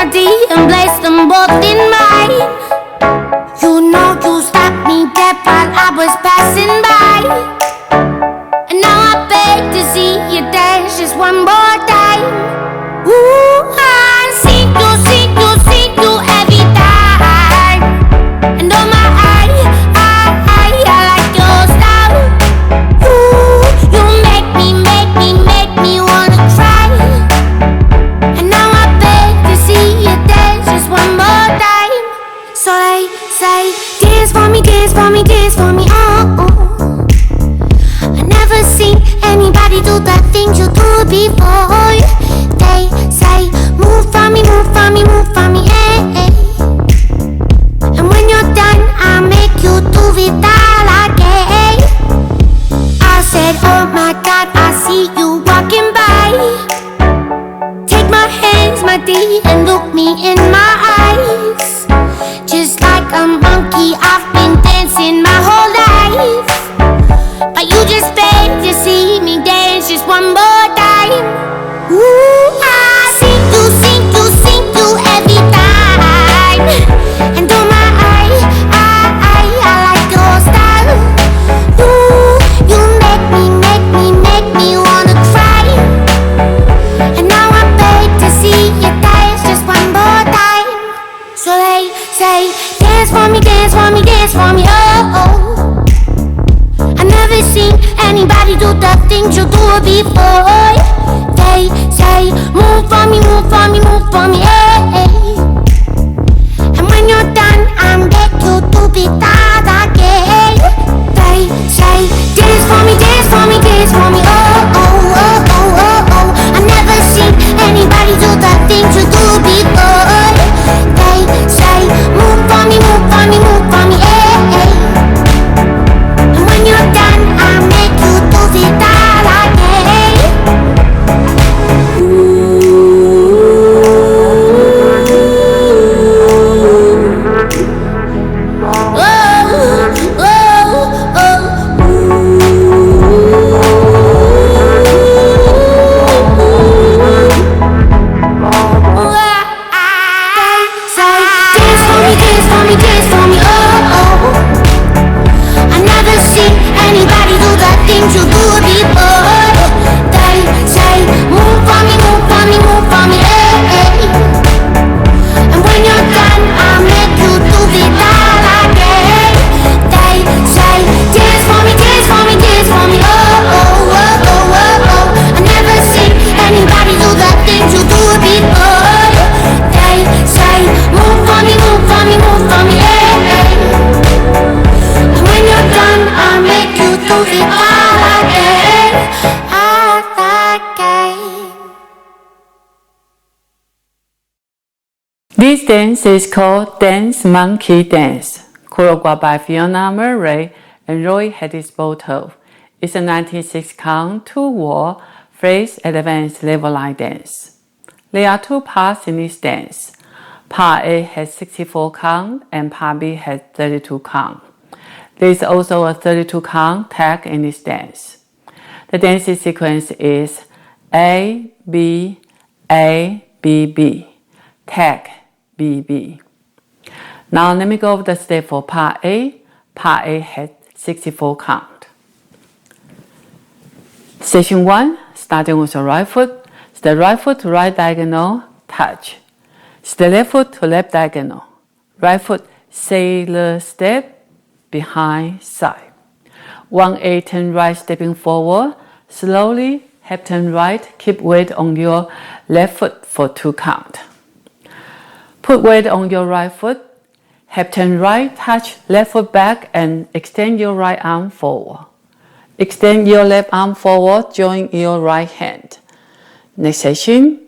body and place them both in mine. You know you stopped me dead while I was passing by. And now I beg to see you dance just one more time. Ooh, I see you every time. And oh my, I like your style. Ooh, you make me wanna cry. And now I beg to see you dance just one more time. So they say, dance for me, oh, oh. I never seen anybody do the things you do before. They say, move for me, eh. And when you're done, I'll make you do it all again. I said, oh my God, I see you walking by. Take my hands, my D, and look me in my eyes. Just like a monkey, I've been dancing my whole life. But you just beg to see me dance just one more time. Ooh, I see you every time. And oh my, I like your style. Ooh, you make me wanna cry. And now I beg to see you dance just one more time. So they say, dance for me, oh, oh. I never seen anybody do the things you do before. They say, move for me, eh. And when you're done, I'm back you to be that again. They say, dance for me, oh, oh, oh, oh, oh, oh. I never seen anybody do the things you do before. They say, move for me, eh. And when you're done, I'll make you do it all again. This dance is called Dance Monkey Dance, choreographed by Fiona and Hadisubroto. It's a 96 count, 2-wall, phrase advanced level line dance. There are two parts in this dance. Part A has 64 count and Part B has 32 count. There is also a 32 count tag in this dance. The dancing sequence is A, B, A, B, B, tag, B, B. Now let me go over the step for Part A. Part A has 64 count. Section 1, starting with the right foot. The right foot to right diagonal, touch. The left foot to left diagonal. Right foot, sailor step, behind, side. 1-8 turn right, stepping forward. Slowly, half turn right, keep weight on your left foot for 2 count. Put weight on your right foot. Half turn right, touch left foot back and extend your right arm forward. Extend your left arm forward, join your right hand. Next section.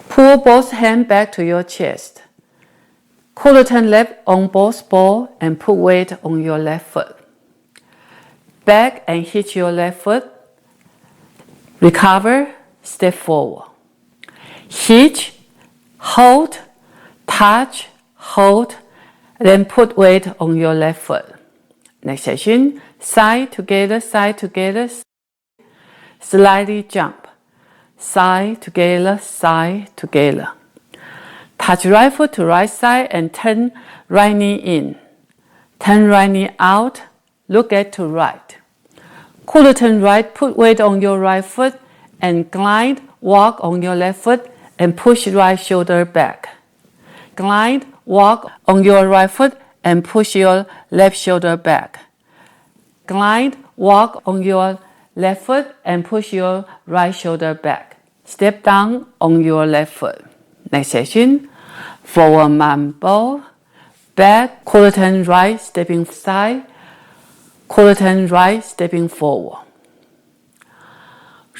Pull both hands back to your chest. Quarter turn left on both balls and put weight on your left foot. Back and hitch your left foot. Recover, step forward. Hitch, hold, touch, hold, then put weight on your left foot. Next section, side together, slightly jump. side together, side together. Touch right foot to right side and turn right knee in. Turn right knee out, look at to right. Quarter turn right, put weight on your right foot and glide, walk on your left foot and push right shoulder back. Glide, walk on your right foot and push your left shoulder back. Glide, walk on your left foot and push your right shoulder back. Step down on your left foot. Next section, forward mambo, back, quarter turn right, stepping side, quarter turn right, stepping forward.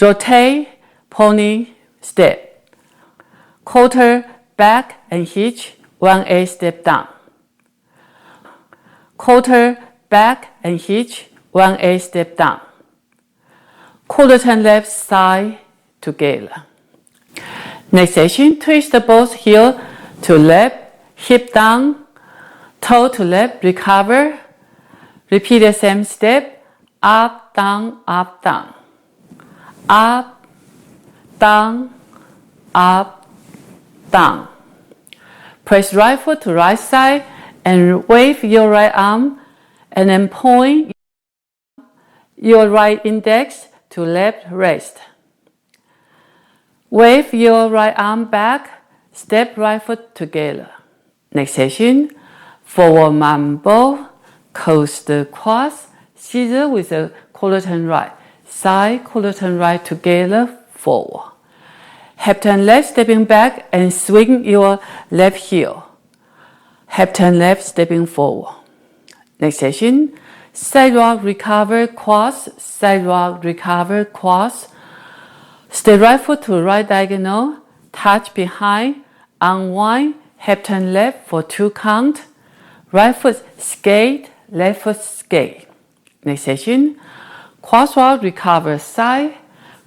Rotate, pony, step. Quarter back and hitch, 1A step down. Quarter back and hitch, 1A step down. Quarter turn left side together. Next section, twist both heel to left, hip down, toe to left, recover. Repeat the same step, up, down, up, down. Up, down, up, down. Press right foot to right side and wave your right arm and then point your right index to left wrist. Wave your right arm back, step right foot together. Next section, forward mambo, coast cross, scissor with a quarter turn right, side quarter turn right together, forward. Hip turn left, stepping back and swing your left heel. Hip turn left, stepping forward. Next section, side rock, recover, cross, side rock, recover, cross. Step right foot to right diagonal, touch behind, unwind, hip turn left for 2 count. Right foot skate, left foot skate. Next section, cross walk, recover, side,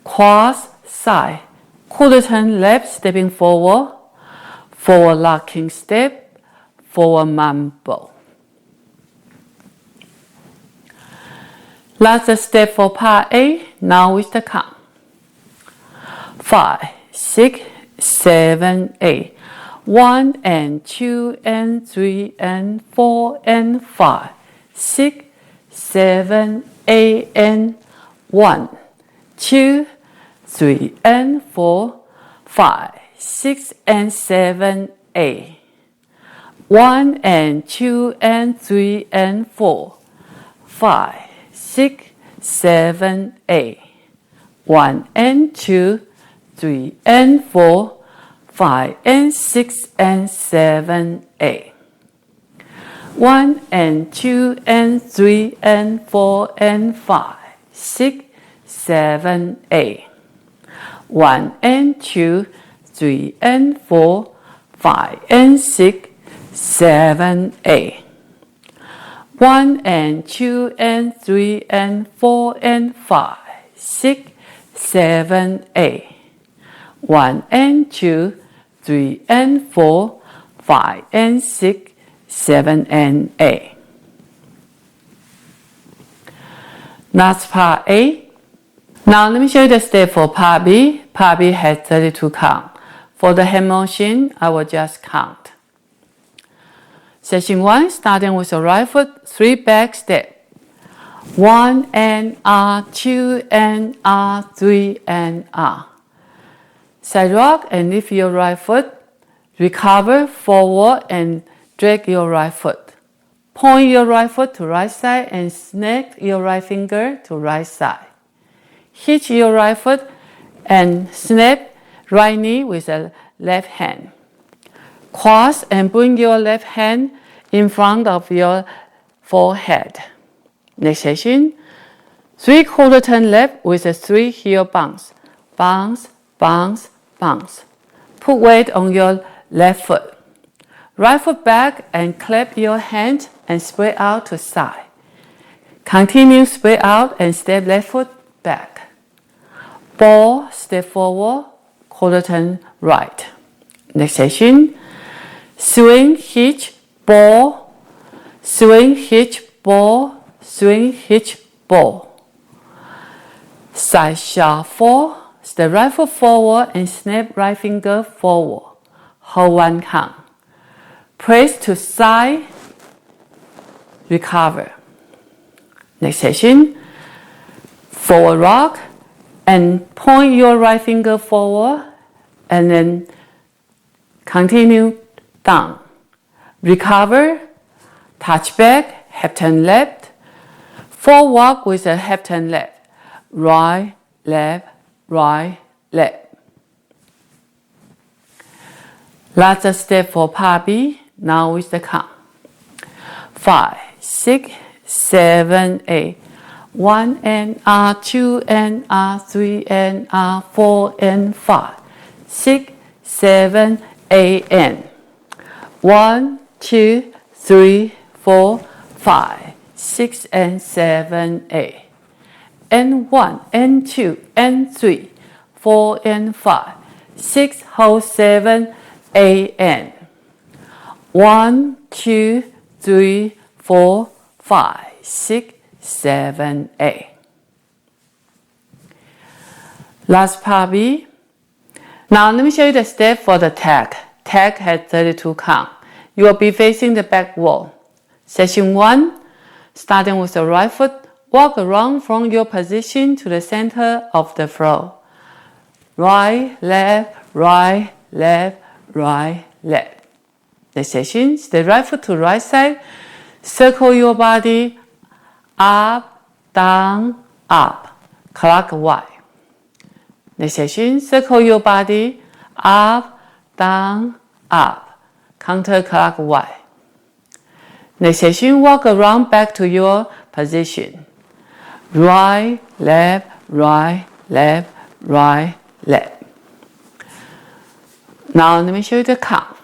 cross, side. Quarter turn left, stepping forward, forward locking step, forward mambo. Last step for part A, now with the count. 5, 6, 7, 8. 1 and 2 and 3 and 4 and 5, 6, 7, 8 and 1, 2, 3 and 4, 5, 6 and 7, 8. 1 and 2 and 3 and 4, 5, 6, 7, 8. 1 and 2, 3 and 4, 5 and 6 and 7, 8. 1 and 2 and 3 and 4 and 5, 6, 7, 8. 1 and 2, 3 and 4, 5 and 6, 7, 8. 1 and 2 and 3 and 4 and 5, 6, 7, 8. 1 and 2, 3 and 4, 5 and 6, 7 and 8. That's part A. Now let me show you the step for part B. Part B has 32 count. For the hand motion, I will just count. Section 1, starting with the right foot, 3 back step. 1 and R, 2 and R, 3 and R. Side rock and lift your right foot. Recover forward and drag your right foot. Point your right foot to right side and snap your right finger to right side. Hitch your right foot and snap right knee with the left hand. Cross and bring your left hand in front of your forehead. Next section, 3/4 turn left with a 3 heel bounce. Bounce, bounce, bounce. Put weight on your left foot. Right foot back and clap your hand and spread out to side. Continue spread out and step left foot back. Ball, step forward, quarter turn right. Next section, swing, hitch, ball, swing, hitch, ball, swing, hitch, ball. Side shuffle, Step right foot forward and snap right finger forward. Hold 1 count. Press to side, recover. Next section, forward rock and point your right finger forward and then continue down. Recover, touch back, half turn left. Forward walk with a half turn left. Right, left, right, left. Last step for part B. Now with the count. 5, 6, 7, 8. 1 and R, 2 and R, 3 and R, 4 and 5. 6, 7, 8 and 1, 2, 3, 4, 5, 6 and 7, 8. And 1 and 2 and 3, 4 and 5, 6, hold 7, 8 and 1, 2, 3, 4, 5, 6, 7, 8. Last part B. Now let me show you the step for the tag. Tag has 32 count. You will be facing the back wall. Section 1, starting with the right foot, walk around from your position to the center of the floor. Right, left, right, left, right, left. Next section, the right foot to right side, circle your body, up, down, up, clockwise. Next section, circle your body, up, down, up, counterclockwise. Next section, walk around back to your position. Right, left, right, left, right, left. Now let me show you the count.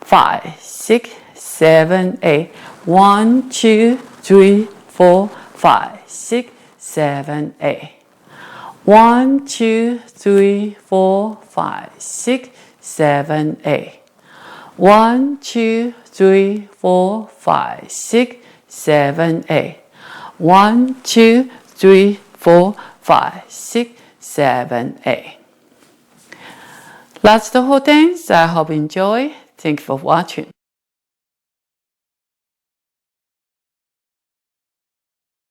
5, 6, 7, 8. 1, 2, 3, 4, 5, 6, 7, 8. 1, 2, 3, 4, 5, 6, 7, 8. 1, 2, 3, 4, 5, 6, 7, 8. 1, 2, 3, 4, 5, 6, 7, 8. That's the whole dance. I hope you enjoy. Thank you for watching.